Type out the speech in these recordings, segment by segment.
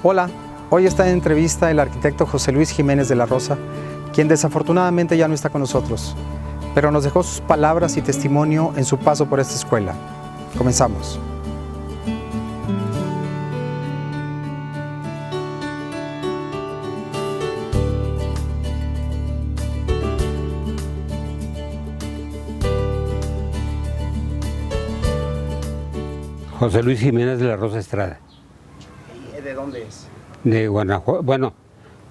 Hola, hoy está en entrevista el arquitecto José Luis Jiménez de la Rosa, quien desafortunadamente ya no está con nosotros, pero nos dejó sus palabras y testimonio en su paso por esta escuela. Comenzamos. José Luis Jiménez de la Rosa Estrada. ¿De dónde es? De Guanajuato. Bueno,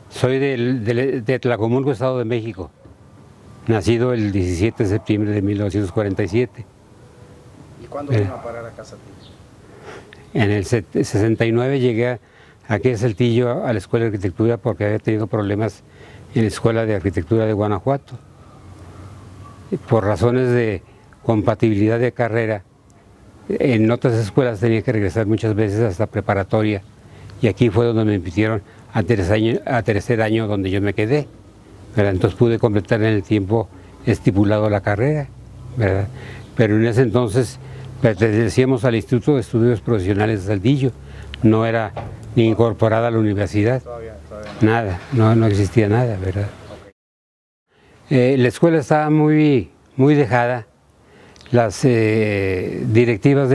soy de Tlacomulco, Estado de México. Nacido el 17 de septiembre de 1947. ¿Y cuándo vino a parar a casa tuya? En el 69 llegué aquí a Saltillo a la Escuela de Arquitectura porque había tenido problemas en la Escuela de Arquitectura de Guanajuato. Por razones de compatibilidad de carrera, en otras escuelas tenía que regresar muchas veces hasta preparatoria y aquí fue donde me pidieron a tercer año donde yo me quedé, ¿verdad? Entonces pude completar en el tiempo estipulado la carrera, ¿verdad? Pero en ese entonces pertenecíamos al Instituto de Estudios Profesionales de Saltillo, no era ni incorporada a la universidad, Todavía nada, no existía nada, ¿verdad? La escuela estaba muy dejada. Las directivas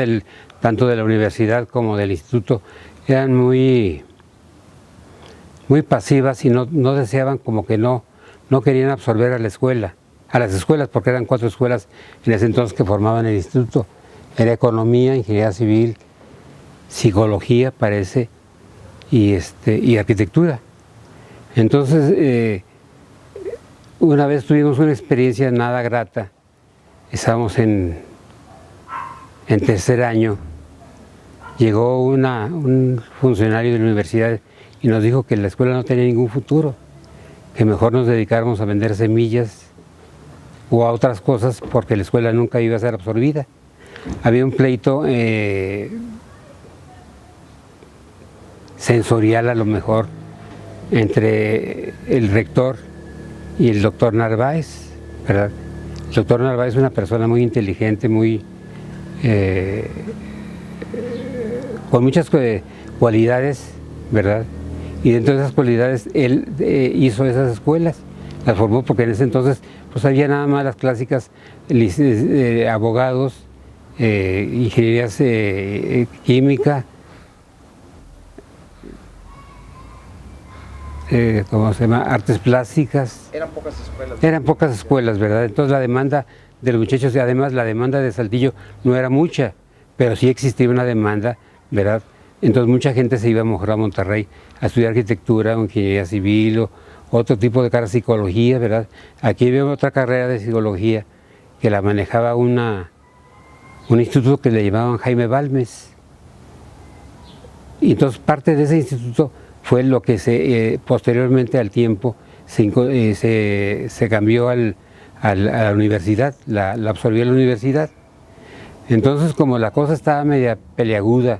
tanto de la universidad como del instituto eran muy pasivas y no deseaban, como que no querían absorber a las escuelas, porque eran 4 escuelas en ese entonces que formaban el instituto. Era economía, ingeniería civil, psicología, parece, y arquitectura. Entonces, una vez tuvimos una experiencia nada grata. Estábamos en tercer año, llegó un funcionario de la universidad y nos dijo que la escuela no tenía ningún futuro, que mejor nos dedicáramos a vender semillas o a otras cosas porque la escuela nunca iba a ser absorbida. Había un pleito sensorial a lo mejor entre el rector y el doctor Narváez, ¿verdad? El doctor Narváez es una persona muy inteligente, con muchas cualidades, ¿verdad? Y dentro de esas cualidades él hizo esas escuelas, las formó porque en ese entonces pues había nada más las clásicas abogados, ingenierías química, ¿cómo se llama? Artes plásticas. Eran pocas escuelas. Eran pocas escuelas, ¿verdad? Entonces la demanda de los muchachos, y además la demanda de Saltillo no era mucha, pero sí existía una demanda, ¿verdad? Entonces mucha gente se iba a Monterrey a estudiar arquitectura o ingeniería civil o otro tipo de carrera, psicología, ¿verdad? Aquí había otra carrera de psicología que la manejaba un instituto que le llamaban Jaime Balmes. Y entonces parte de ese instituto fue lo que posteriormente al tiempo se cambió a la universidad, la absorbió la universidad. Entonces, como la cosa estaba media peleaguda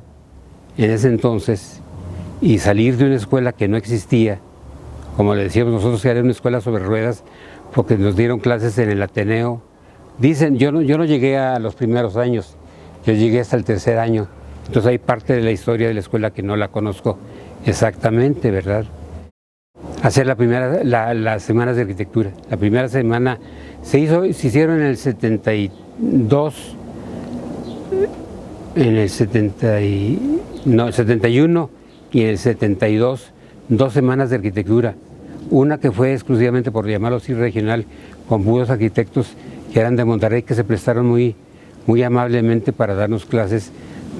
en ese entonces, y salir de una escuela que no existía, como le decíamos nosotros, que era una escuela sobre ruedas, porque nos dieron clases en el Ateneo. Dicen, yo no llegué a los primeros años, yo llegué hasta el tercer año, entonces hay parte de la historia de la escuela que no la conozco exactamente, ¿verdad? Hacer las semanas de arquitectura. La primera semana se hicieron en el 72, en el 71 y en el 72, 2 semanas de arquitectura. Una que fue exclusivamente, por llamarlo así, regional, con puros arquitectos que eran de Monterrey, que se prestaron muy amablemente para darnos clases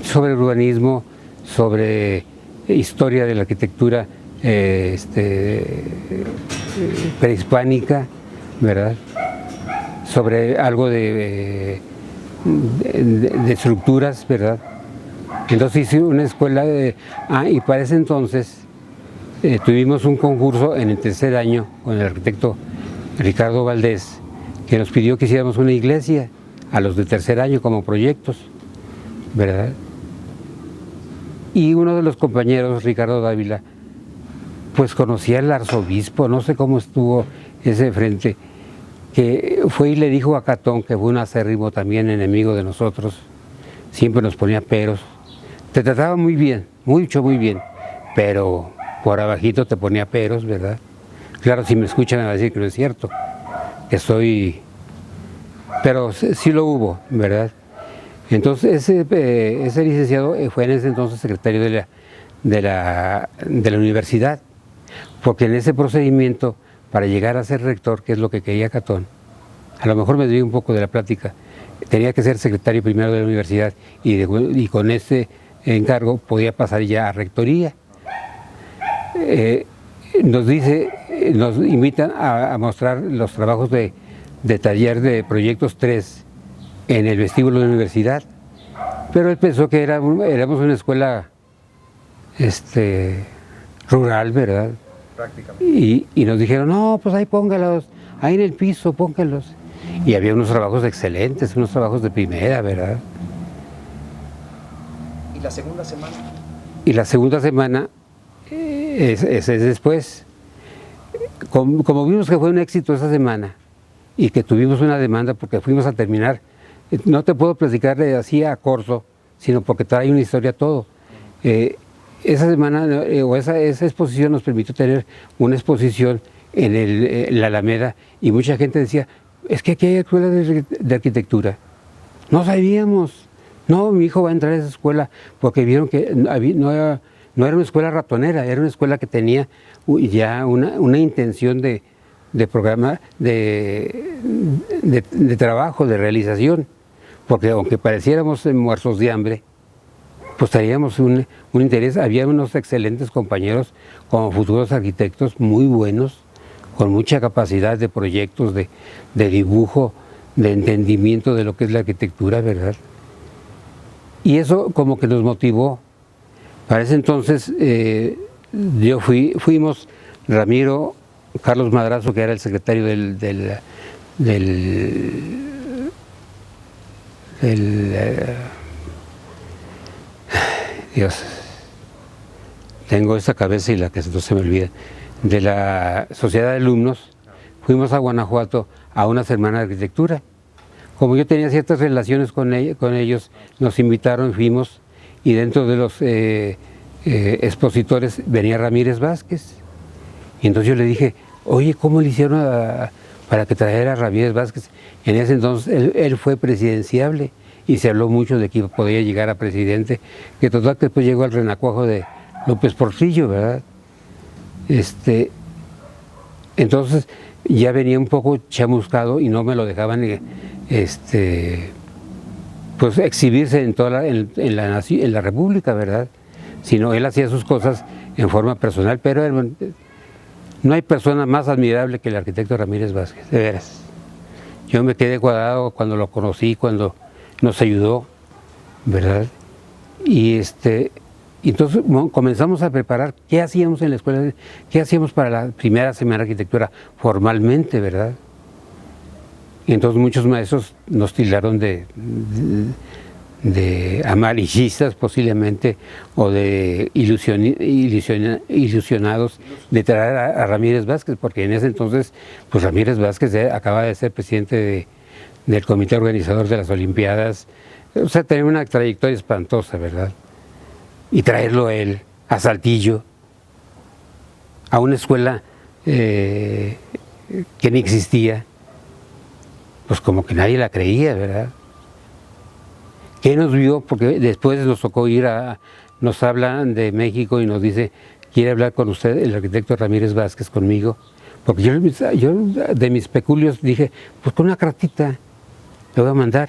sobre urbanismo, sobre historia de la arquitectura prehispánica, ¿verdad? Sobre algo de estructuras, ¿verdad? Entonces hice una escuela y para ese entonces tuvimos un concurso en el tercer año con el arquitecto Ricardo Valdés, que nos pidió que hiciéramos una iglesia a los de tercer año como proyectos, ¿verdad? Y uno de los compañeros, Ricardo Dávila, pues conocía al arzobispo, no sé cómo estuvo ese frente, que fue y le dijo a Catón, que fue un acérrimo también enemigo de nosotros, siempre nos ponía peros, te trataba muy bien, muy bien, pero por abajito te ponía peros, ¿verdad? Claro, si me escuchan me van a decir que no es cierto, que soy... Pero sí lo hubo, ¿verdad? Entonces ese licenciado fue en ese entonces secretario de la universidad, porque en ese procedimiento, para llegar a ser rector, que es lo que quería Catón, a lo mejor me desvío un poco de la plática, tenía que ser secretario primero de la universidad y con ese encargo podía pasar ya a rectoría. Nos invitan a mostrar los trabajos de taller de proyectos 3 en el vestíbulo de la universidad, pero él pensó que éramos una escuela rural, ¿verdad? Prácticamente. Y nos dijeron, no, pues ahí póngalos, ahí en el piso, póngalos. Y había unos trabajos excelentes, unos trabajos de primera, ¿verdad? ¿Y la segunda semana? Y la segunda semana es después. Como vimos que fue un éxito esa semana y que tuvimos una demanda porque fuimos a terminar, no te puedo platicar así a corto, sino porque trae una historia todo. Esa semana o esa exposición nos permitió tener una exposición en la Alameda y mucha gente decía, es que aquí hay escuela de arquitectura. No sabíamos. No, mi hijo va a entrar a esa escuela porque vieron que no era una escuela ratonera, era una escuela que tenía ya una intención de programa, de trabajo, de realización. Porque aunque pareciéramos muertos de hambre, pues teníamos un interés. Había unos excelentes compañeros como futuros arquitectos muy buenos, con mucha capacidad de proyectos, de dibujo, de entendimiento de lo que es la arquitectura, ¿verdad? Y eso como que nos motivó. Para ese entonces fuimos Ramiro, Carlos Madrazo, que era el secretario Dios, tengo esta cabeza y la que no se me olvida, de la Sociedad de Alumnos. Fuimos a Guanajuato a una semana de arquitectura. Como yo tenía ciertas relaciones con ellos, nos invitaron, fuimos, y dentro de los expositores venía Ramírez Vázquez. Y entonces yo le dije, oye, ¿cómo le hicieron para que trajera a Ramírez Vázquez? En ese entonces él fue presidenciable y se habló mucho de que podía llegar a presidente, que total que después llegó al renacuajo de López Portillo, ¿verdad? Entonces ya venía un poco chamuscado y no me lo dejaban pues exhibirse en la República, ¿verdad? Sino él hacía sus cosas en forma personal, pero no hay persona más admirable que el arquitecto Ramírez Vázquez, de veras. Yo me quedé cuadrado cuando lo conocí, cuando nos ayudó, ¿verdad? Y entonces comenzamos a preparar qué hacíamos en la escuela, qué hacíamos para la primera semana de arquitectura formalmente, ¿verdad? Y entonces muchos maestros nos tildaron de amarillistas posiblemente, o de ilusionados de traer a Ramírez Vázquez, porque en ese entonces pues Ramírez Vázquez acaba de ser presidente del comité organizador de las Olimpiadas, o sea, tenía una trayectoria espantosa, ¿verdad? Y traerlo a él, a Saltillo, a una escuela que ni existía, pues como que nadie la creía, ¿verdad? ¿Qué nos vio? Porque después nos tocó nos hablan de México y nos dice, ¿quiere hablar con usted el arquitecto Ramírez Vázquez conmigo? Porque yo de mis peculios dije, pues con una cartita le voy a mandar.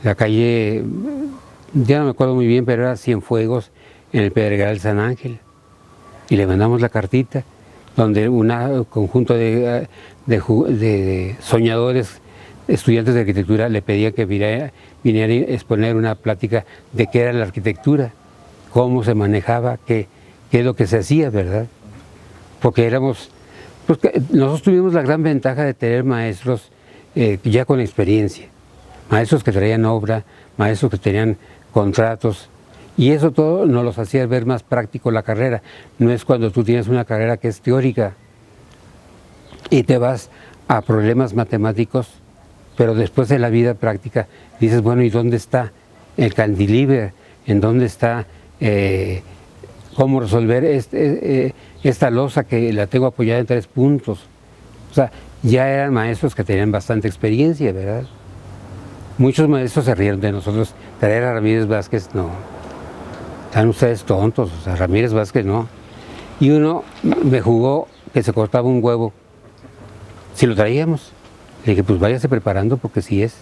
La calle, ya no me acuerdo muy bien, pero era Cienfuegos, en el Pedregal San Ángel. Y le mandamos la cartita, donde un conjunto de soñadores, estudiantes de arquitectura, le pedía que viniera a exponer una plática de qué era la arquitectura, cómo se manejaba, qué es lo que se hacía, ¿verdad? Porque nosotros tuvimos la gran ventaja de tener maestros ya con experiencia, maestros que traían obra, maestros que tenían contratos, y eso todo nos los hacía ver más práctico la carrera. No es cuando tú tienes una carrera que es teórica y te vas a problemas matemáticos, pero después de la vida práctica dices, bueno, ¿y dónde está el cantilever? ¿En dónde está cómo resolver esta losa que la tengo apoyada en 3 puntos. O sea, ya eran maestros que tenían bastante experiencia, ¿verdad? Muchos maestros se rieron de nosotros. Traer a Ramírez Vázquez, no. Están ustedes tontos, o sea, Ramírez Vázquez no. Y uno me jugó que se cortaba un huevo si lo traíamos. Le dije, pues váyase preparando porque sí es.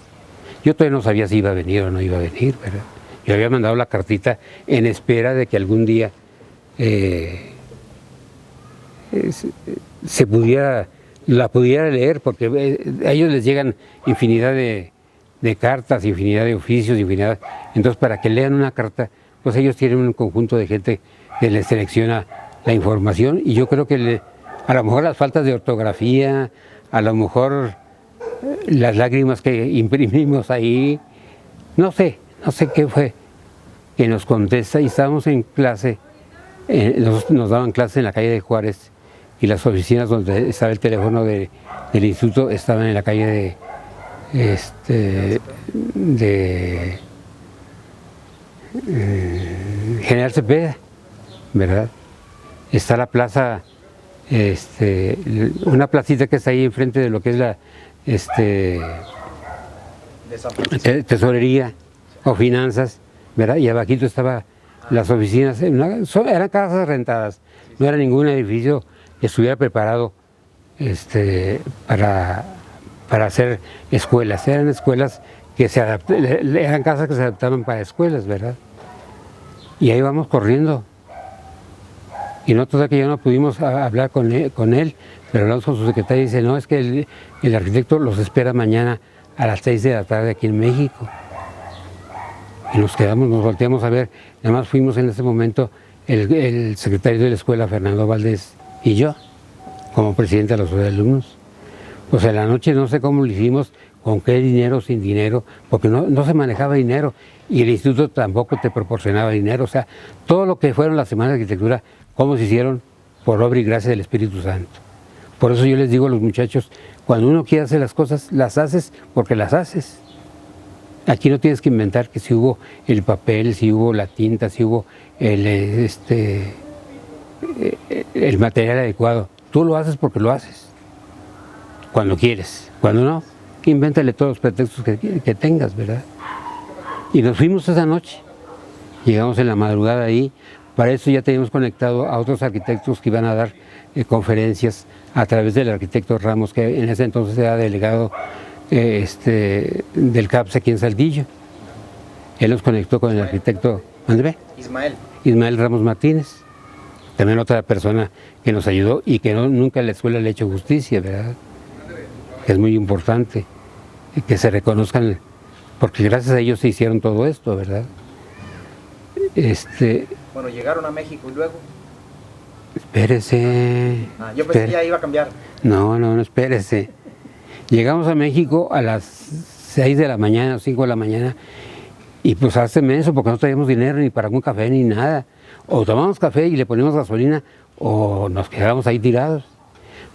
Yo todavía no sabía si iba a venir o no iba a venir, ¿verdad? Yo había mandado la cartita en espera de que algún día la pudiera leer, porque a ellos les llegan infinidad de cartas, infinidad de oficios, infinidad. Entonces, para que lean una carta, pues ellos tienen un conjunto de gente que les selecciona la información, y yo creo que a lo mejor las faltas de ortografía, a lo mejor las lágrimas que imprimimos ahí, no sé qué fue que nos contesta, y estábamos en clase, nos daban clase en la calle de Juárez, y las oficinas donde estaba el teléfono del instituto estaban en la calle de General Cepeda, ¿verdad? Está la plaza, una placita que está ahí enfrente de lo que es la tesorería o finanzas, ¿verdad? Y abajito estaban las oficinas, eran casas rentadas, no era ningún edificio que estuviera preparado para hacer escuelas. Eran escuelas que eran casas que se adaptaban para escuelas, ¿verdad? Y ahí vamos corriendo. Y nosotros que ya no pudimos hablar con él, pero hablamos con su secretaria y dice, no, es que el arquitecto los espera mañana a las 6 de la tarde aquí en México. Y nos volteamos a ver. Nada más fuimos en ese momento el secretario de la escuela, Fernando Valdés, y yo, como presidente de los alumnos. Pues en la noche no sé cómo lo hicimos, con qué dinero, sin dinero, porque no se manejaba dinero, y el instituto tampoco te proporcionaba dinero. O sea, todo lo que fueron las semanas de arquitectura, cómo se hicieron, por obra y gracia del Espíritu Santo. Por eso yo les digo a los muchachos, cuando uno quiere hacer las cosas, las haces porque las haces. Aquí no tienes que inventar que si hubo el papel, si hubo la tinta, si hubo el material adecuado. Tú lo haces porque lo haces. Cuando quieres. Cuando no, invéntale todos los pretextos que tengas, ¿verdad? Y nos fuimos esa noche. Llegamos en la madrugada ahí. Para eso ya teníamos conectado a otros arquitectos que iban a dar conferencias a través del arquitecto Ramos, que en ese entonces era delegado del CAPS aquí en Saltillo. Él nos conectó con el arquitecto Ismael Ramos Martínez, también otra persona que nos ayudó y que nunca en la escuela le ha hecho justicia, ¿verdad? Es muy importante que se reconozcan, porque gracias a ellos se hicieron todo esto, ¿verdad? Bueno, llegaron a México y luego... Espérese. Yo pensé que ya iba a cambiar. No, espérese. Llegamos a México a las 6 de la mañana, 5 de la mañana, y pues hace menso porque no traíamos dinero ni para un café ni nada. O tomamos café y le ponemos gasolina, o nos quedábamos ahí tirados.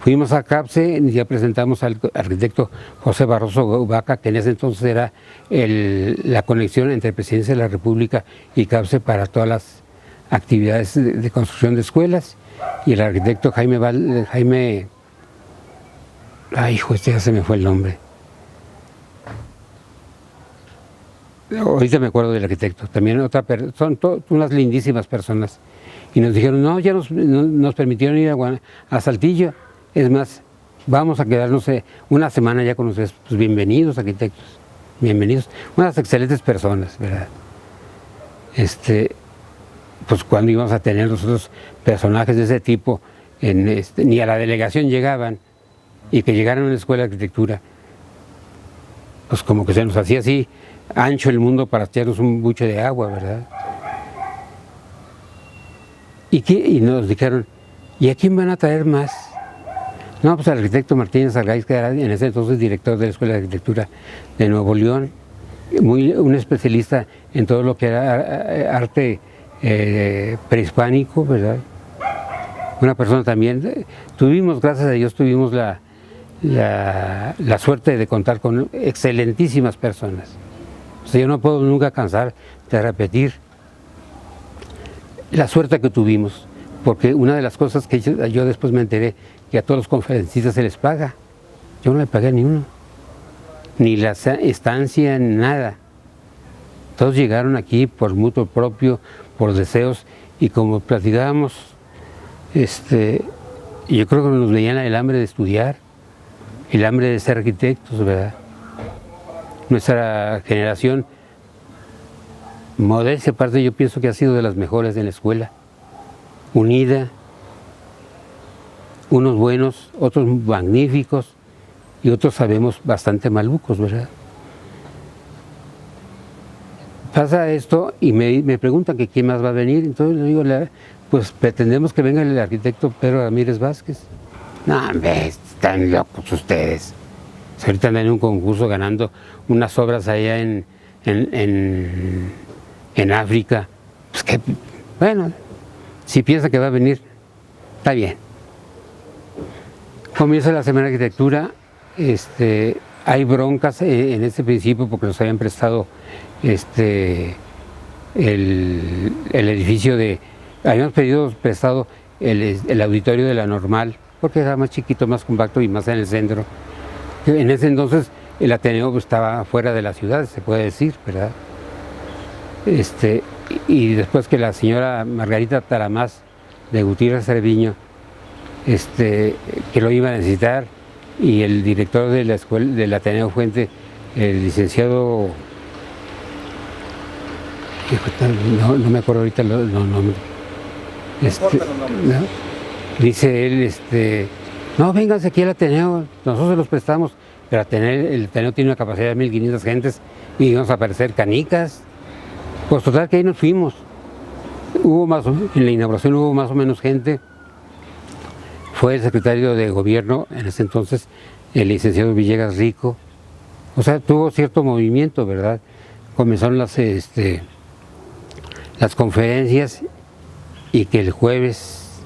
Fuimos a CAPSE y ya presentamos al arquitecto José Barroso Vaca, que en ese entonces era la conexión entre Presidencia de la República y CAPSE para todas las actividades de construcción de escuelas, y el arquitecto Jaime, ay, hijo, ya se me fue el nombre. Ahorita me acuerdo del arquitecto, también son unas lindísimas personas. Y nos dijeron, no, ya nos permitieron ir a Saltillo. Es más, vamos a quedarnos una semana ya con ustedes. Pues bienvenidos, arquitectos, bienvenidos. Unas excelentes personas, ¿verdad? Pues cuando íbamos a tener nosotros personajes de ese tipo, ni a la delegación llegaban, y que llegaran a una escuela de arquitectura, pues como que se nos hacía así ancho el mundo para echarnos un buche de agua, ¿verdad? Y nos dijeron, ¿y a quién van a traer más? No, pues al arquitecto Martínez Argaiz, que era en ese entonces director de la Escuela de Arquitectura de Nuevo León, un especialista en todo lo que era arte prehispánico, ¿verdad? Una persona también, gracias a Dios, tuvimos la suerte de contar con excelentísimas personas. O sea, yo no puedo nunca cansar de repetir la suerte que tuvimos, porque una de las cosas que yo después me enteré, que a todos los conferencistas se les paga. Yo no le pagué ni uno, ni la estancia, ni nada. Todos llegaron aquí por mutuo propio, por deseos, y como platicábamos, yo creo que nos veían el hambre de estudiar, el hambre de ser arquitectos, ¿verdad? Nuestra generación, modestia aparte, yo pienso que ha sido de las mejores en la escuela, unida, unos buenos, otros magníficos, y otros sabemos bastante malucos, ¿verdad? Pasa esto y me preguntan que quién más va a venir, entonces le digo, pues pretendemos que venga el arquitecto Pedro Ramírez Vázquez. No, hombre, están locos ustedes. Ahorita andan en un concurso ganando unas obras allá en África. Pues que, bueno, si piensa que va a venir, está bien. Comienza la Semana de Arquitectura, hay broncas en este principio porque nos habían prestado el edificio habíamos pedido prestado el auditorio de la Normal, porque era más chiquito, más compacto y más en el centro. En ese entonces el Ateneo estaba fuera de la ciudad, se puede decir, ¿verdad? Y después que la señora Margarita Taramás de Gutiérrez Cerviño, que lo iba a necesitar, y el director de la escuela del Ateneo Fuente, el licenciado, no me acuerdo ahorita los nombres. ¿No? Dice él, no, vénganse aquí al Ateneo, nosotros los prestamos, pero el Ateneo tiene una capacidad de 1500 gentes y íbamos a aparecer canicas. Pues total que ahí nos fuimos. En la inauguración hubo más o menos gente. Fue el secretario de gobierno en ese entonces, el licenciado Villegas Rico. O sea, tuvo cierto movimiento, ¿verdad? Comenzaron las conferencias, y que el jueves,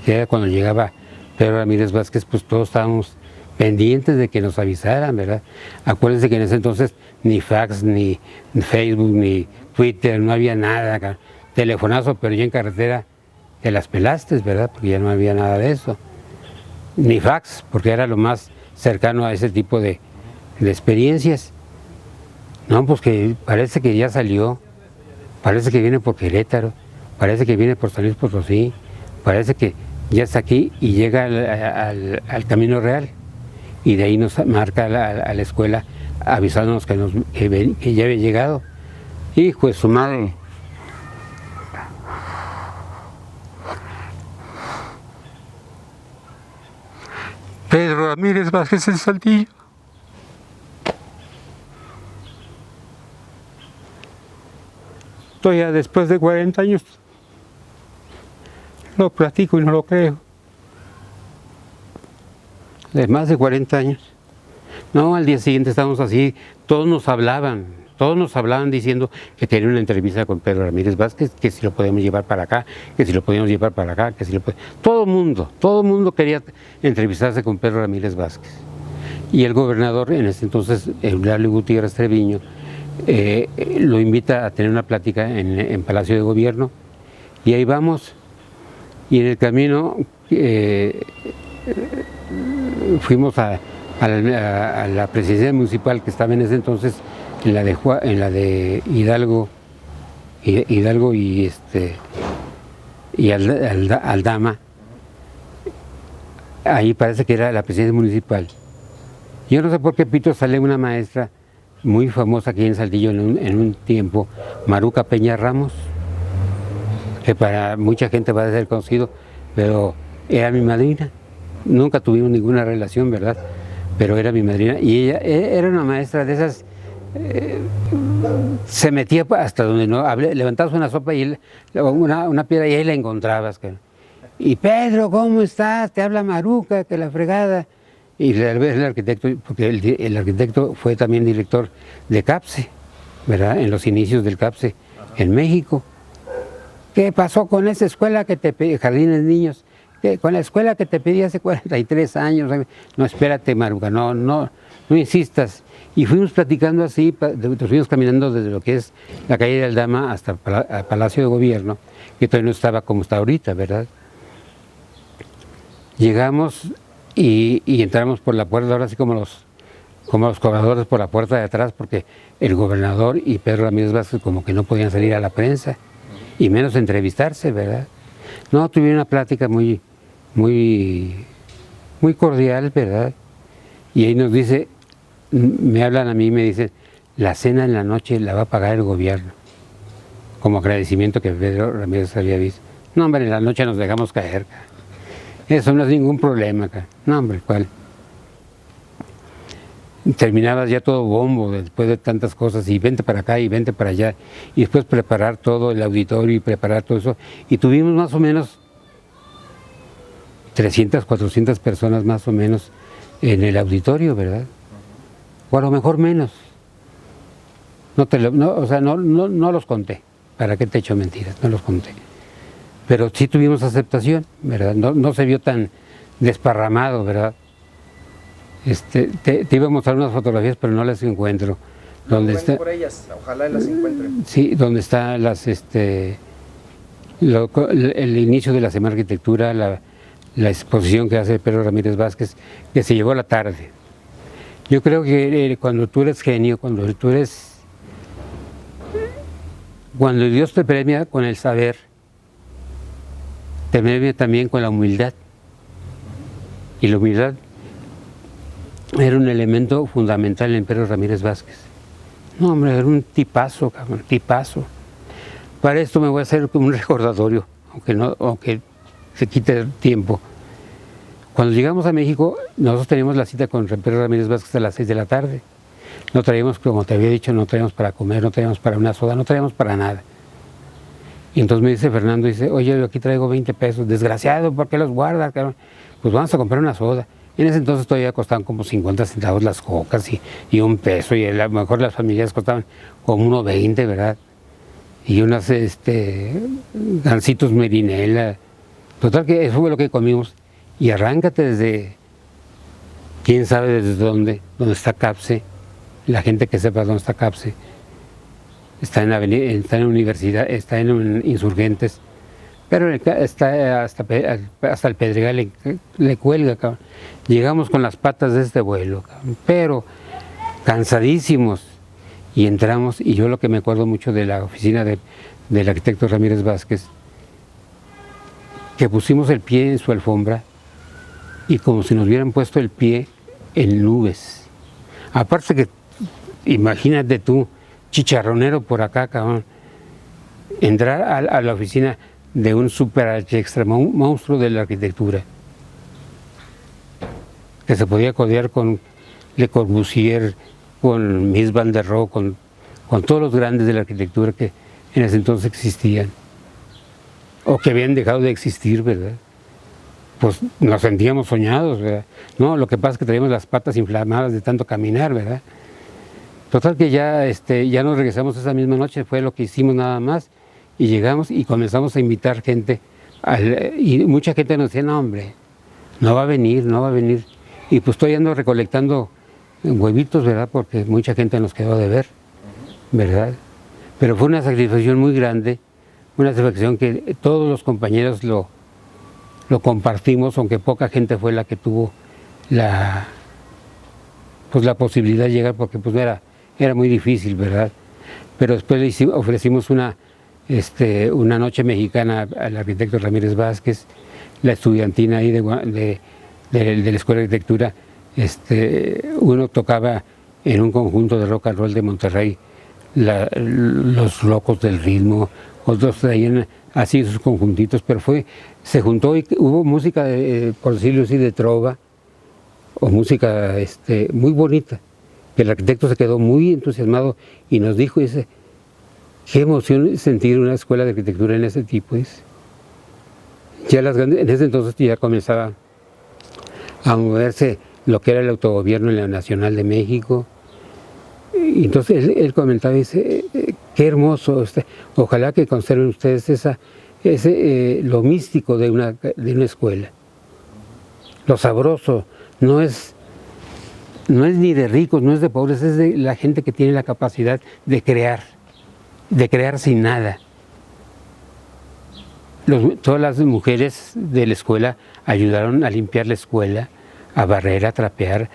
que era cuando llegaba Pedro Ramírez Vázquez, pues todos estábamos pendientes de que nos avisaran, ¿verdad? Acuérdense que en ese entonces ni fax, ni Facebook, ni Twitter, no había nada, telefonazo, pero ya en carretera te las pelaste, ¿verdad? Porque ya no había nada de eso. Ni fax, porque era lo más cercano a ese tipo de experiencias. No, pues que parece que ya salió, parece que viene por Querétaro, parece que viene por San Luis Potosí, parece que ya está aquí y llega al Camino Real. Y de ahí nos marca a la escuela avisándonos que ya había llegado. Hijo de su madre. Pedro Ramírez Vázquez en Saltillo. Todavía después de 40 años lo platico y no lo creo. De más de 40 años. No, al día siguiente estábamos así, todos nos hablaban diciendo que tenía una entrevista con Pedro Ramírez Vázquez, que si lo podíamos llevar para acá, que si lo podíamos llevar para acá, que si lo podíamos... Todo el mundo quería entrevistarse con Pedro Ramírez Vázquez. Y el gobernador, en ese entonces, Eulalio Gutiérrez Treviño, lo invita a tener una plática en Palacio de Gobierno, y ahí vamos, y en el camino fuimos a la presidencia municipal que estaba en ese entonces, en la de Hidalgo y Aldama. Ahí parece que era la presidencia municipal. Yo no sé por qué pito sale una maestra muy famosa aquí en Saltillo en un tiempo, Maruca Peña Ramos, que para mucha gente va a ser conocido, pero era mi madrina. Nunca tuvimos ninguna relación, ¿verdad? Pero era mi madrina, y ella era una maestra de esas, se metía hasta donde no, levantabas una sopa y una piedra y ahí la encontrabas. Y Pedro, ¿cómo estás? Te habla Maruca, que la fregada. Y el arquitecto, porque el arquitecto fue también director de CAPSE, ¿verdad? En los inicios del CAPSE en México. ¿Qué pasó con esa escuela que Jardines Niños, con la escuela que te pedí hace 43 años, no, espérate, Maruca, no insistas. Y fuimos platicando así, fuimos caminando desde lo que es la calle de Aldama hasta el Palacio de Gobierno, que todavía no estaba como está ahorita, ¿verdad? Llegamos y entramos por la puerta, ahora sí como los cobradores por la puerta de atrás, porque el gobernador y Pedro Ramírez Vázquez como que no podían salir a la prensa, y menos entrevistarse, ¿verdad? No, tuvieron una plática muy cordial, ¿verdad? Y ahí nos dice, me hablan a mí y me dicen, la cena en la noche la va a pagar el gobierno, como agradecimiento que Pedro Ramírez había visto. No, hombre, en la noche nos dejamos caer. Eso no es ningún problema. No, hombre, ¿cuál? Terminabas ya todo bombo después de tantas cosas, y vente para acá y vente para allá, y después preparar todo el auditorio y preparar todo eso. Y tuvimos más o menos 300, 400 personas más o menos en el auditorio, ¿verdad? O a lo mejor menos. No los conté. ¿Para qué te echo mentiras? No los conté. Pero sí tuvimos aceptación, ¿verdad? No se vio tan desparramado, ¿verdad? Te iba a mostrar unas fotografías, pero no las encuentro. ¿Dónde está? Por ellas, ojalá las encuentren. Sí, donde está el inicio de la Semana de Arquitectura, la exposición que hace Pedro Ramírez Vázquez, que se llevó a la tarde. Yo creo que cuando tú eres genio, cuando Dios te premia con el saber, te premia también con la humildad. Y la humildad era un elemento fundamental en Pedro Ramírez Vázquez. No, hombre, era un tipazo, cabrón, tipazo. Para esto me voy a hacer un recordatorio, aunque se quite tiempo. Cuando llegamos a México, nosotros teníamos la cita con Pedro Ramírez Vázquez a las 6 de la tarde. No traíamos, como te había dicho, no traíamos para comer, no traíamos para una soda, no traíamos para nada. Y entonces me dice Fernando, dice, oye, yo aquí traigo 20 pesos. Desgraciado, ¿por qué los guardas, cabrón? Pues vamos a comprar una soda. En ese entonces todavía costaban como 50 centavos las cocas y un peso, y a lo mejor las familias costaban como 1.20, ¿verdad? Y unas gancitos Merinela. Total que eso fue lo que comimos. Y arráncate desde, quién sabe desde dónde está CAPSE, la gente que sepa dónde está CAPSE, está en la universidad, está en Insurgentes, pero está hasta el Pedregal le cuelga, cabrón. Llegamos con las patas de este vuelo, cabrón, pero cansadísimos, y entramos, y yo lo que me acuerdo mucho de la oficina del arquitecto Ramírez Vázquez, que pusimos el pie en su alfombra, y como si nos hubieran puesto el pie en nubes. Aparte que, imagínate tú, chicharronero por acá, cabrón, entrar a la oficina de un super extra monstruo de la arquitectura, que se podía codear con Le Corbusier, con Mies van der Rohe, con todos los grandes de la arquitectura que en ese entonces existían, o que habían dejado de existir, ¿verdad? Pues nos sentíamos soñados, ¿verdad? No, lo que pasa es que traíamos las patas inflamadas de tanto caminar, ¿verdad? Total que ya nos regresamos esa misma noche, fue lo que hicimos nada más, y llegamos y comenzamos a invitar gente, y mucha gente nos decía, no, hombre, no va a venir, y pues estoy ando recolectando huevitos, ¿verdad? Porque mucha gente nos quedó de ver, ¿verdad? Pero fue una satisfacción muy grande, una satisfacción que todos los compañeros lo compartimos, aunque poca gente fue la que tuvo la posibilidad de llegar, porque pues era muy difícil, ¿verdad? Pero después ofrecimos una noche mexicana al arquitecto Ramírez Vázquez, la estudiantina ahí de la Escuela de Arquitectura, uno tocaba en un conjunto de rock and roll de Monterrey, los locos del ritmo, otros traían así sus conjuntitos, pero se juntó y hubo música, por decirlo así, de trova, o música muy bonita, que el arquitecto se quedó muy entusiasmado y nos dijo, dice, qué emoción sentir una escuela de arquitectura en ese tipo, dice. Ya en ese entonces ya comenzaba a moverse lo que era el autogobierno en la Nacional de México. Y entonces él comentaba, dice, qué hermoso, ojalá que conserven ustedes lo místico de una escuela. Lo sabroso no es ni de ricos, no es de pobres, es de la gente que tiene la capacidad de crear sin nada. Todas las mujeres de la escuela ayudaron a limpiar la escuela, a barrer, a trapear,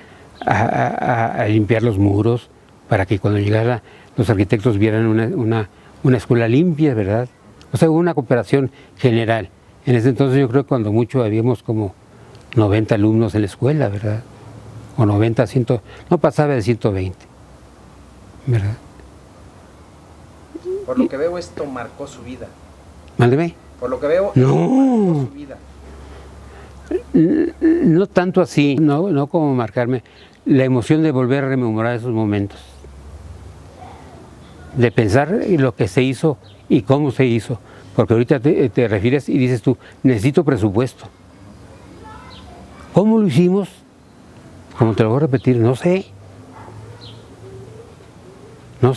a limpiar los muros, para que cuando llegara los arquitectos vieran una escuela limpia, ¿verdad? O sea, hubo una cooperación general. En ese entonces yo creo que cuando mucho habíamos como 90 alumnos en la escuela, ¿verdad? O 90, 100, no pasaba de 120, ¿verdad? Por lo que veo, esto marcó su vida. Mándeme. Por lo que veo, no, marcó su vida. No tanto así, no como marcarme la emoción de volver a rememorar esos momentos, de pensar en lo que se hizo y cómo se hizo, porque ahorita te refieres y dices tú, necesito presupuesto. ¿Cómo lo hicimos? Como te lo voy a repetir, no sé. No.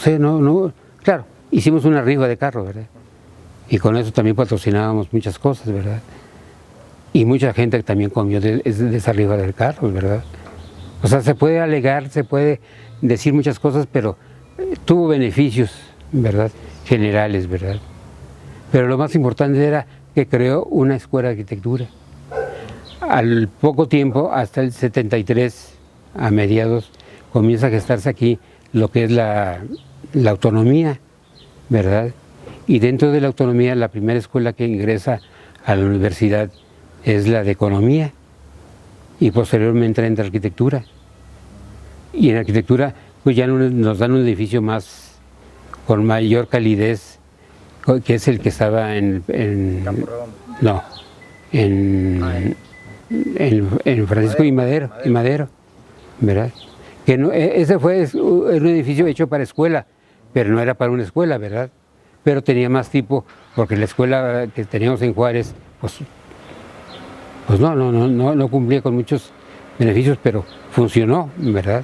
Claro, hicimos una rifa de carro, ¿verdad? Y con eso también patrocinábamos muchas cosas, ¿verdad? Y mucha gente también comió de esa rifa del carro, ¿verdad? O sea, se puede alegar, se puede decir muchas cosas, pero tuvo beneficios, ¿verdad? Generales, ¿verdad? Pero lo más importante era que creó una escuela de arquitectura. Al poco tiempo, hasta el 73, a mediados, comienza a gestarse aquí lo que es la autonomía, ¿verdad? Y dentro de la autonomía, la primera escuela que ingresa a la universidad es la de economía y posteriormente entra en arquitectura. Y en arquitectura pues ya nos dan un edificio más, con mayor calidez, que es el que estaba en Campo Redondo. No, en Francisco y Madero, ¿verdad? Que no, ese fue un edificio hecho para escuela, pero no era para una escuela, ¿verdad? Pero tenía más tipo, porque la escuela que teníamos en Juárez, pues no cumplía con muchos beneficios, pero funcionó, ¿verdad?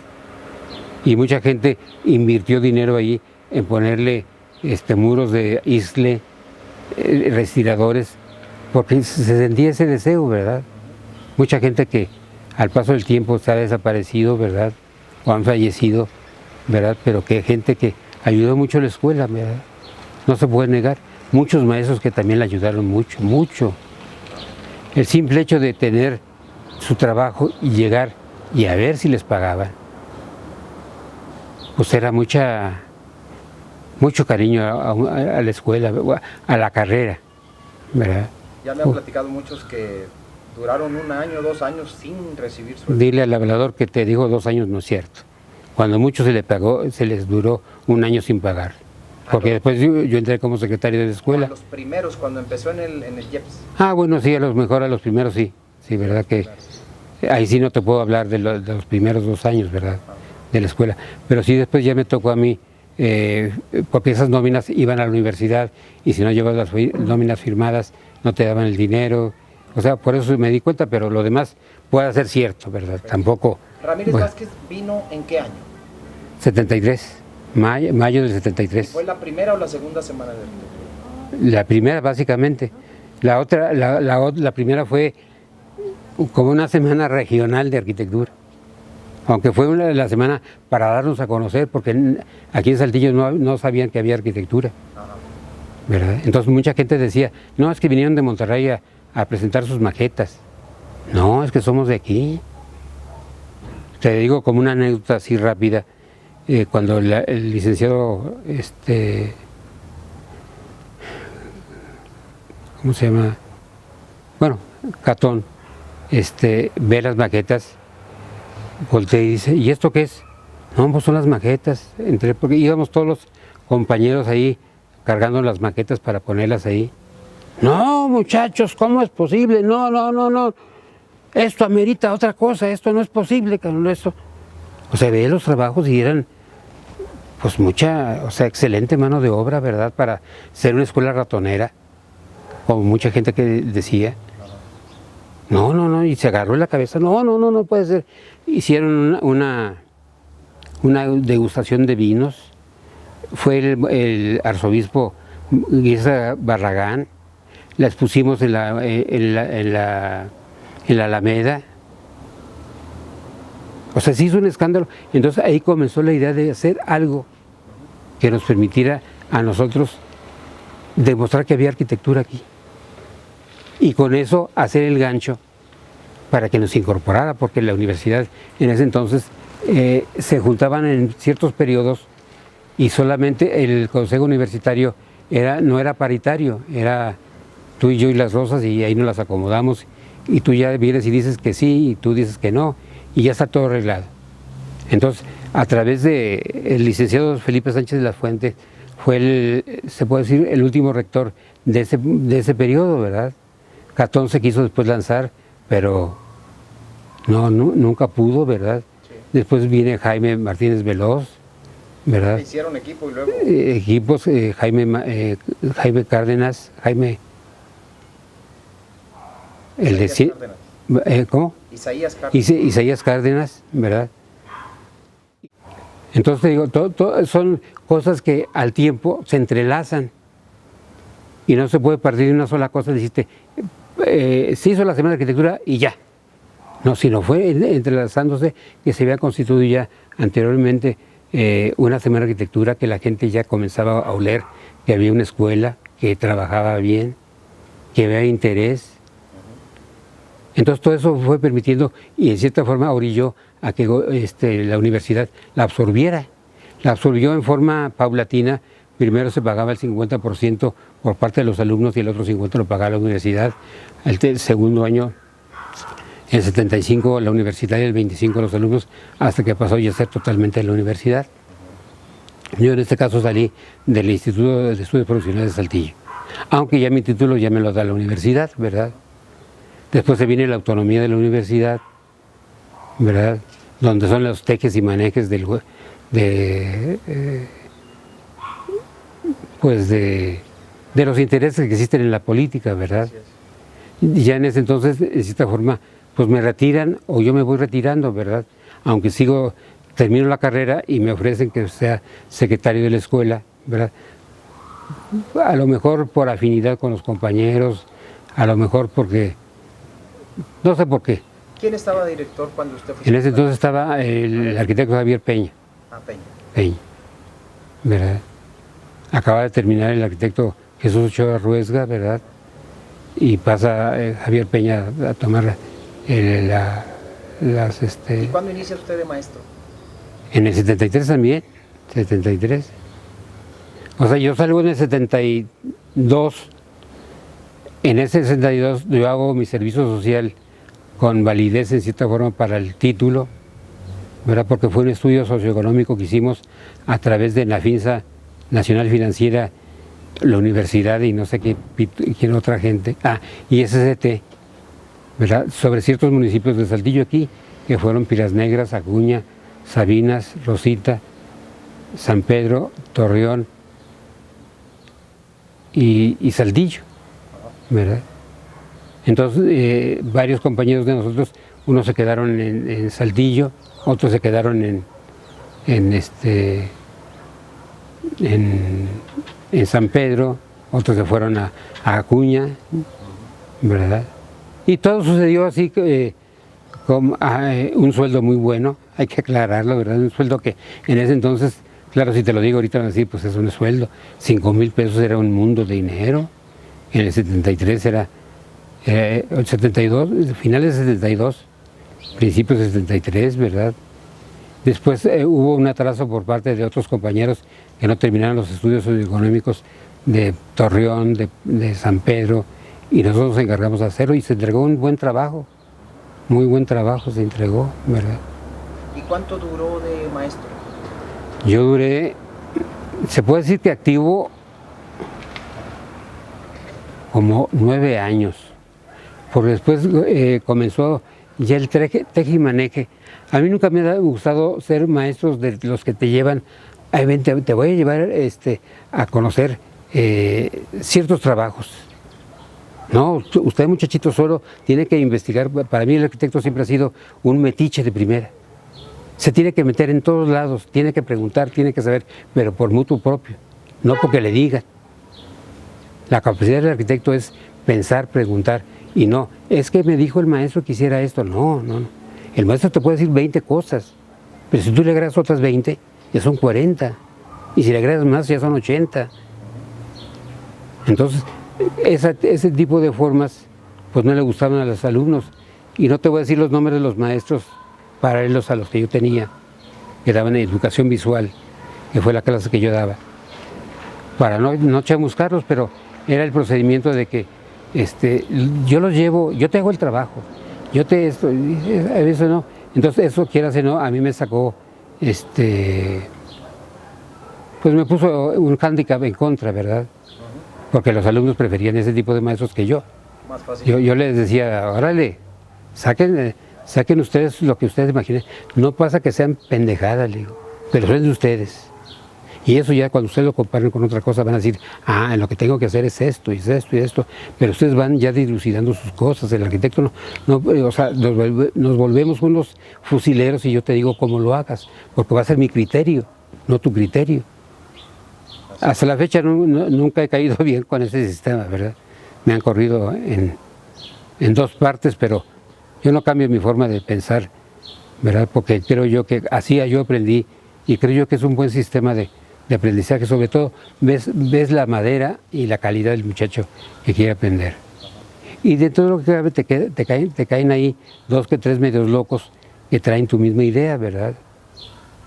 Y mucha gente invirtió dinero ahí en ponerle muros de isle, respiradores, porque se sentía ese deseo, ¿verdad? Mucha gente que al paso del tiempo se ha desaparecido, ¿verdad? O han fallecido, ¿verdad? Pero que gente que ayudó mucho a la escuela, ¿verdad? No se puede negar. Muchos maestros que también le ayudaron mucho. El simple hecho de tener su trabajo y llegar y a ver si les pagaban, pues era mucho cariño a la escuela, a la carrera, ¿verdad? Ya me han platicado muchos que duraron 1 año, 2 años sin recibir sueldo. Dile al hablador que te dijo 2 años, no es cierto. Cuando muchos se les duró 1 año sin pagar. Porque después yo entré como secretario de la escuela. Los primeros, cuando empezó en el IEPS. Ah, bueno, sí, a los primeros sí. Sí, verdad que ahí sí no te puedo hablar de los primeros 2 años, ¿verdad? De la escuela. Pero sí después ya me tocó a mí, porque esas nóminas iban a la universidad y si no llevabas las nóminas firmadas no te daban el dinero. O sea, por eso me di cuenta, pero lo demás puede ser cierto, ¿verdad? Tampoco. Ramírez Vázquez vino ¿en qué año? 73. Mayo del 73. ¿Fue la primera o la segunda semana de arquitectura? La primera, básicamente. La otra, la primera fue como una semana regional de arquitectura. Aunque fue la semana para darnos a conocer, porque aquí en Saltillo no sabían que había arquitectura. ¿Verdad? Entonces mucha gente decía, no, es que vinieron de Monterrey a presentar sus maquetas. No, es que somos de aquí. Te digo como una anécdota así rápida. Cuando el licenciado, ¿cómo se llama? Bueno, Catón, ve las maquetas, voltea y dice, ¿y esto qué es? No, pues son las maquetas, porque íbamos todos los compañeros ahí cargando las maquetas para ponerlas ahí. No, muchachos, ¿cómo es posible? No, esto amerita otra cosa, esto no es posible, esto. O sea, veía los trabajos y eran pues excelente mano de obra, ¿verdad? Para ser una escuela ratonera, como mucha gente que decía. No, y se agarró en la cabeza, no puede ser. Hicieron una degustación de vinos, fue el arzobispo Guisa Barragán, la expusimos en la Alameda. O sea, se hizo un escándalo. Entonces ahí comenzó la idea de hacer algo que nos permitiera a nosotros demostrar que había arquitectura aquí. Y con eso hacer el gancho para que nos incorporara, porque la universidad en ese entonces se juntaban en ciertos periodos y solamente el consejo universitario no era paritario, era tú y yo y las Rosas, y ahí nos las acomodamos, y tú ya vienes y dices que sí, y tú dices que no, y ya está todo arreglado. Entonces, a través del licenciado Felipe Sánchez de la Fuente, fue se puede decir, el último rector de ese periodo, ¿verdad? Catón se quiso después lanzar, pero nunca pudo, ¿verdad? Sí. Después viene Jaime Martínez Veloz, ¿verdad? Hicieron equipo y luego... equipos, Jaime Cárdenas, ¿cómo? Isaías Cárdenas. Isaías Cárdenas, ¿verdad? Entonces te digo, son cosas que al tiempo se entrelazan y no se puede partir de una sola cosa. Dijiste, se hizo la Semana de Arquitectura y ya. No, sino fue entrelazándose, que se había constituido ya anteriormente una Semana de Arquitectura, que la gente ya comenzaba a oler que había una escuela que trabajaba bien, que había interés. Entonces todo eso fue permitiendo y en cierta forma orilló a que la universidad la absorbiera. La absorbió en forma paulatina. Primero se pagaba el 50% por parte de los alumnos y el otro 50% lo pagaba la universidad. El segundo año, el 75% la universidad y el 25% los alumnos, hasta que pasó ya a ser totalmente la universidad. Yo en este caso salí del Instituto de Estudios Profesionales de Saltillo, aunque ya mi título ya me lo da la universidad, ¿verdad? Después se viene la autonomía de la universidad, ¿verdad? Donde son los tejes y manejes de los intereses que existen en la política, ¿verdad? Y ya en ese entonces, de cierta forma, pues me retiran o yo me voy retirando, ¿verdad? Aunque termino la carrera y me ofrecen que sea secretario de la escuela, ¿verdad? A lo mejor por afinidad con los compañeros, a lo mejor porque, no sé por qué. ¿Quién estaba director cuando usted fue? En ese entonces estaba el arquitecto Javier Peña. Ah, Peña. Peña, ¿verdad? Acaba de terminar el arquitecto Jesús Ochoa Ruesga, ¿verdad? Y pasa Javier Peña a tomar las... ¿Y cuándo inicia usted de maestro? En el 73 también, 73. O sea, yo salgo en el 72. En ese 62 yo hago mi servicio social con validez en cierta forma para el título, ¿verdad? Porque fue un estudio socioeconómico que hicimos a través de la FINSA Nacional Financiera, la universidad y no sé quién otra gente, y SCT, ¿verdad? Sobre ciertos municipios de Saltillo aquí, que fueron Piedras Negras, Acuña, Sabinas, Rosita, San Pedro, Torreón y Saltillo, ¿verdad? Entonces, varios compañeros de nosotros, unos se quedaron en Saltillo, otros se quedaron en San Pedro, otros se fueron a Acuña, ¿verdad? Y todo sucedió así, con un sueldo muy bueno, hay que aclararlo, ¿verdad? Un sueldo que en ese entonces, claro, si te lo digo ahorita van a decir, pues es un sueldo, 5,000 pesos era un mundo de dinero, en el 73 era... el 72, finales de 72, principios de 73, ¿verdad? Después hubo un atraso por parte de otros compañeros que no terminaron los estudios socioeconómicos de Torreón, de San Pedro, y nosotros nos encargamos de hacerlo y se entregó un buen trabajo, muy buen trabajo se entregó, ¿verdad? ¿Y cuánto duró de maestro? Yo duré, se puede decir que activo, como 9 años. Porque después comenzó ya el teje y maneje. A mí nunca me ha gustado ser maestros de los que te llevan, te voy a llevar a conocer ciertos trabajos. No, usted muchachito solo tiene que investigar. Para mí el arquitecto siempre ha sido un metiche de primera. Se tiene que meter en todos lados, tiene que preguntar, tiene que saber, pero por mutuo propio, no porque le digan. La capacidad del arquitecto es pensar, preguntar, y no, es que me dijo el maestro que hiciera esto, no, no, no. El maestro te puede decir 20 cosas, pero si tú le agregas otras 20, ya son 40, y si le agregas más, ya son 80. Entonces, ese tipo de formas, pues no le gustaban a los alumnos, y no te voy a decir los nombres de los maestros paralelos a los que yo tenía, que daban educación visual, que fue la clase que yo daba, para no chamuscarlos, pero era el procedimiento de que yo los llevo, yo te hago el trabajo, yo te eso no, entonces eso quieras o no, a mí me sacó, pues me puso un hándicap en contra, ¿verdad? Porque los alumnos preferían ese tipo de maestros que yo. Más fácil. Yo les decía, órale, saquen ustedes lo que ustedes imaginen, no pasa que sean pendejadas, le digo, pero son de ustedes. Y eso ya cuando ustedes lo comparen con otra cosa van a decir, lo que tengo que hacer es esto, y esto, y esto, pero ustedes van ya dilucidando sus cosas, el arquitecto o sea, nos volvemos unos fusileros y yo te digo cómo lo hagas, porque va a ser mi criterio, no tu criterio. Hasta la fecha nunca he caído bien con ese sistema, ¿verdad? Me han corrido en 2 partes, pero yo no cambio mi forma de pensar, ¿verdad? Porque creo yo que así yo aprendí y creo yo que es un buen sistema de aprendizaje, sobre todo ves la madera y la calidad del muchacho que quiere aprender. Y de todo lo que cabe te caen ahí 2 que 3 medios locos que traen tu misma idea, ¿verdad?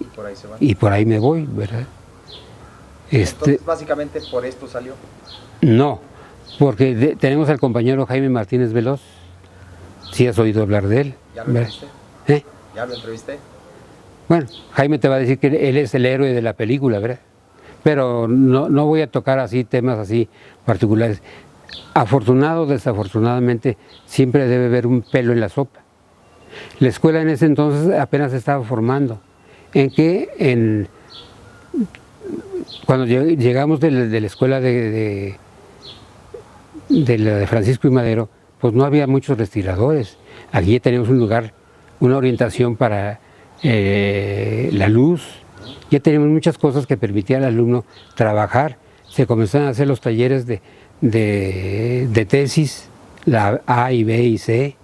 Y por ahí se van. Y por ahí me voy, ¿verdad? Entonces, básicamente por esto salió. No, porque tenemos al compañero Jaime Martínez Veloz. ¿Sí has oído hablar de él? ¿Ya lo entrevisté? ¿Ya lo entrevisté? Bueno, Jaime te va a decir que él es el héroe de la película, ¿verdad? Pero no voy a tocar así temas así particulares. Afortunado o desafortunadamente, siempre debe haber un pelo en la sopa. La escuela en ese entonces apenas se estaba formando. Cuando llegamos de la escuela de Francisco y Madero, pues no había muchos respiradores. Aquí teníamos un lugar, una orientación para la luz. Ya teníamos muchas cosas que permitían al alumno trabajar. Se comenzaron a hacer los talleres de tesis, la A y B y C.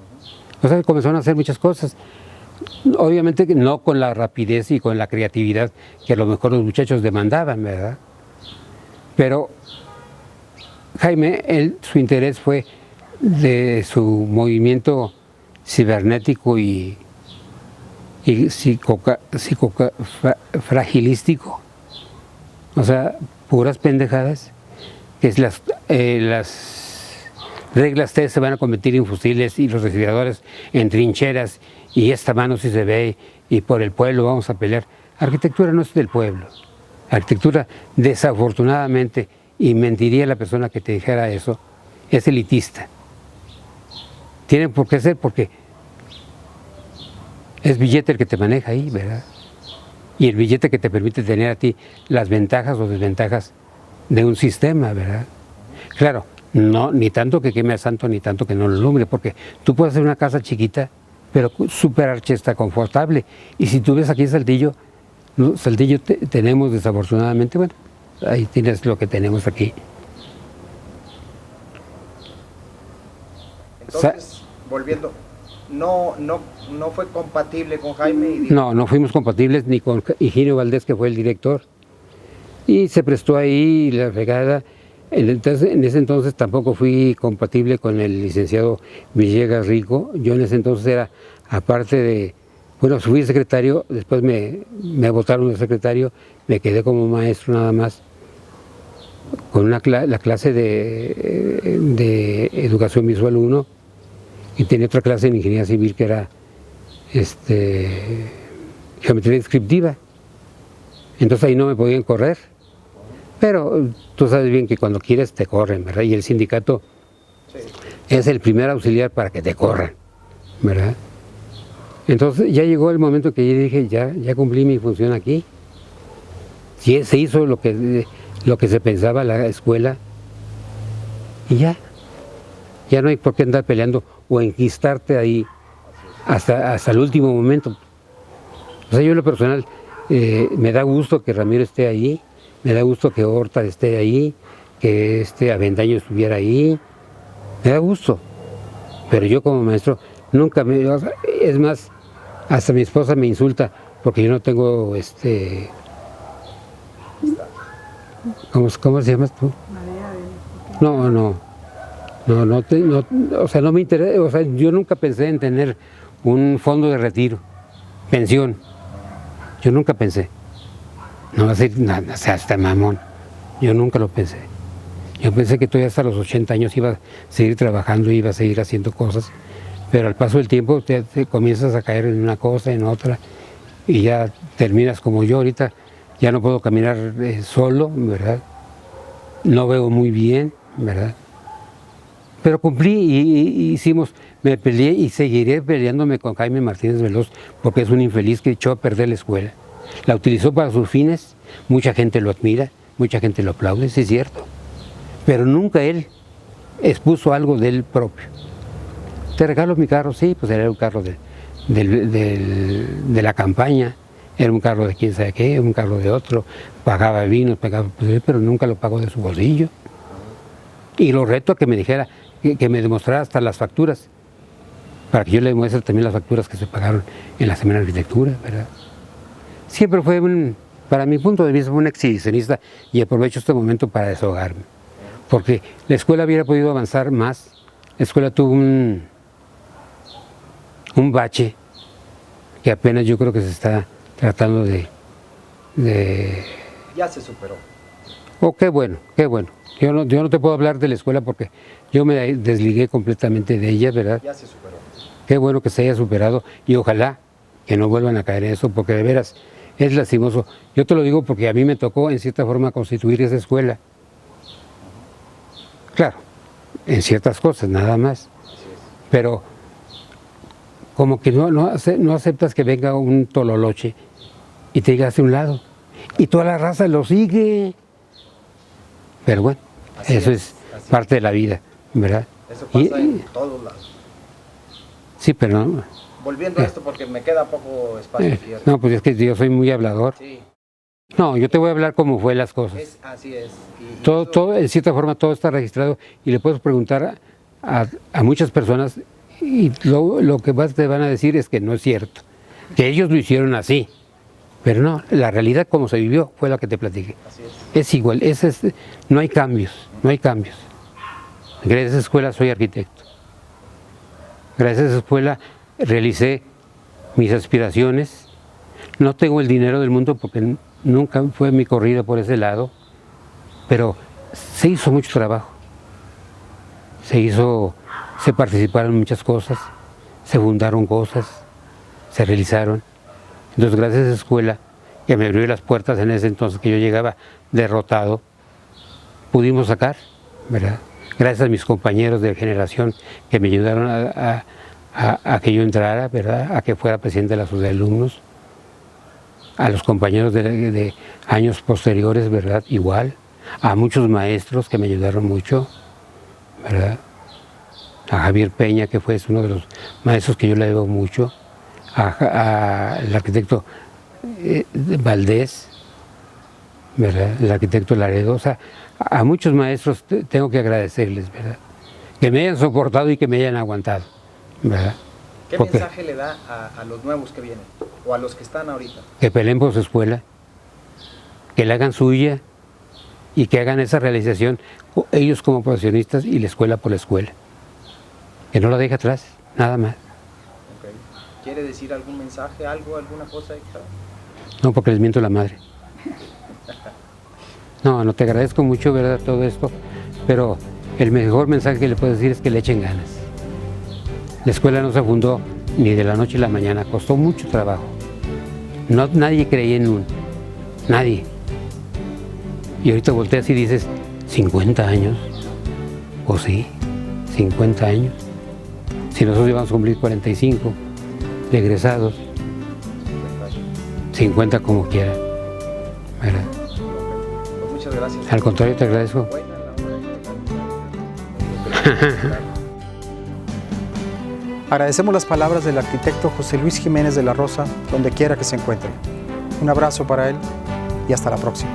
O sea, comenzaron a hacer muchas cosas. Obviamente que no con la rapidez y con la creatividad que a lo mejor los muchachos demandaban, ¿verdad? Pero Jaime, su interés fue de su movimiento cibernético y fragilístico, o sea, puras pendejadas, que las reglas T se van a convertir en fusiles y los refrigeradores en trincheras y esta mano si se ve y por el pueblo vamos a pelear. Arquitectura no es del pueblo. Arquitectura, desafortunadamente, y mentiría la persona que te dijera eso, es elitista. Tiene por qué ser porque es billete el que te maneja ahí, ¿verdad? Y el billete que te permite tener a ti las ventajas o desventajas de un sistema, ¿verdad? Claro, no, ni tanto que queme a santo, ni tanto que no lo alumbre, porque tú puedes hacer una casa chiquita, pero súper archesta, confortable. Y si tú ves aquí en Saltillo, tenemos desafortunadamente, bueno, ahí tienes lo que tenemos aquí. Entonces, volviendo, no fue compatible con Jaime. No fuimos compatibles ni con Higinio Valdés, que fue el director. Y se prestó ahí la fregada. En ese entonces tampoco fui compatible con el licenciado Villegas Rico. Yo en ese entonces era, aparte de, bueno, fui secretario, después me votaron de secretario, me quedé como maestro nada más, con la clase de Educación Visual 1, y tenía otra clase en Ingeniería Civil que era Geometría Descriptiva. Entonces ahí no me podían correr. Pero tú sabes bien que cuando quieres te corren, ¿verdad? Y el sindicato es el primer auxiliar para que te corran, ¿verdad? Entonces ya llegó el momento que yo dije, ya cumplí mi función aquí. Se hizo lo que se pensaba la escuela y ya no hay por qué andar peleando o enquistarte ahí hasta el último momento. O sea, yo en lo personal me da gusto que Ramiro esté ahí. Me da gusto que Horta esté ahí, que Avendaño estuviera ahí, Me da gusto, pero yo como maestro nunca me... o sea, es más, hasta mi esposa me insulta porque yo no tengo, ¿cómo se llamas tú? No, o sea, no me interesa, o sea, yo nunca pensé en tener un fondo de retiro, pensión, yo nunca pensé. No va a ser nada, o sea, hasta mamón, yo nunca lo pensé. Yo pensé que todavía hasta los 80 años iba a seguir trabajando, iba a seguir haciendo cosas, pero al paso del tiempo te comienzas a caer en una cosa, en otra, y ya terminas como yo ahorita, ya no puedo caminar solo, ¿verdad? No veo muy bien, ¿verdad? Pero cumplí y hicimos, me peleé y seguiré peleándome con Jaime Martínez Veloz, porque es un infeliz que echó a perder la escuela. La utilizó para sus fines, mucha gente lo admira, mucha gente lo aplaude, sí es cierto, pero nunca él expuso algo de él propio. Te regalo mi carro, sí, pues era un carro de la campaña, era un carro de quién sabe qué, un carro de otro, pagaba vinos, pero nunca lo pagó de su bolsillo. Y lo reto a que me dijera, que me demostrara hasta las facturas, para que yo le demuestre también las facturas que se pagaron en la Semana de Arquitectura, ¿verdad? Siempre fue, para mi punto de vista, un exhibicionista y aprovecho este momento para desahogarme. Porque la escuela hubiera podido avanzar más. La escuela tuvo un bache que apenas yo creo que se está tratando de... Ya se superó. Oh, qué bueno, qué bueno. Yo no te puedo hablar de la escuela porque yo me desligué completamente de ella, ¿verdad? Ya se superó. Qué bueno que se haya superado y ojalá que no vuelvan a caer en eso, porque de veras es lastimoso. Yo te lo digo porque a mí me tocó en cierta forma constituir esa escuela. Claro, en ciertas cosas, nada más. Pero como que no aceptas que venga un tololoche y te diga hacia un lado. Y toda la raza lo sigue. Pero bueno, así eso es parte de la vida, ¿verdad? Eso pasa en todos lados. Sí, pero no. Volviendo a esto porque me queda poco espacio. No, pues es que yo soy muy hablador. Sí. No, yo te voy a hablar cómo fue las cosas. Así es. Todo, en cierta forma, todo está registrado y le puedes preguntar a muchas personas y lo que más te van a decir es que no es cierto, que ellos lo hicieron así. Pero no, la realidad como se vivió fue la que te platiqué. Así es igual, no hay cambios, no hay cambios. Gracias a esa escuela soy arquitecto. Gracias a esa escuela realicé mis aspiraciones. No tengo el dinero del mundo porque nunca fue mi corrida por ese lado, pero se hizo mucho trabajo. Se participaron en muchas cosas, se fundaron cosas, se realizaron. Entonces, gracias a esa escuela, que me abrió las puertas en ese entonces que yo llegaba derrotado, pudimos sacar, ¿verdad? Gracias a mis compañeros de generación que me ayudaron a que yo entrara, ¿verdad? A que fuera presidente de la sociedad de alumnos, a los compañeros de años posteriores, ¿verdad? Igual, a muchos maestros que me ayudaron mucho, ¿verdad? A Javier Peña, que fue uno de los maestros que yo le debo mucho, al arquitecto Valdés, ¿verdad? El arquitecto Laredo, o sea, a muchos maestros tengo que agradecerles, ¿verdad? Que me hayan soportado y que me hayan aguantado, ¿verdad? ¿Qué mensaje le da a los nuevos que vienen o a los que están ahorita? Que peleen por su escuela, que la hagan suya y que hagan esa realización ellos como profesionistas y la escuela por la escuela. Que no la deje atrás, nada más. ¿Quiere decir algún mensaje, alguna cosa extra? No, porque les miento la madre. No, te agradezco mucho, ¿verdad? Todo esto, pero el mejor mensaje que le puedo decir es que le echen ganas. La escuela no se fundó ni de la noche a la mañana, costó mucho trabajo. Nadie creía en uno, nadie. Y ahorita volteas y dices, 50 años, o sí, 50 años. Si nosotros íbamos a cumplir 45 de egresados, 50 como quiera, ¿verdad? Pues muchas gracias. Al contrario, te agradezco. Agradecemos las palabras del arquitecto José Luis Jiménez de la Rosa, donde quiera que se encuentre. Un abrazo para él y hasta la próxima.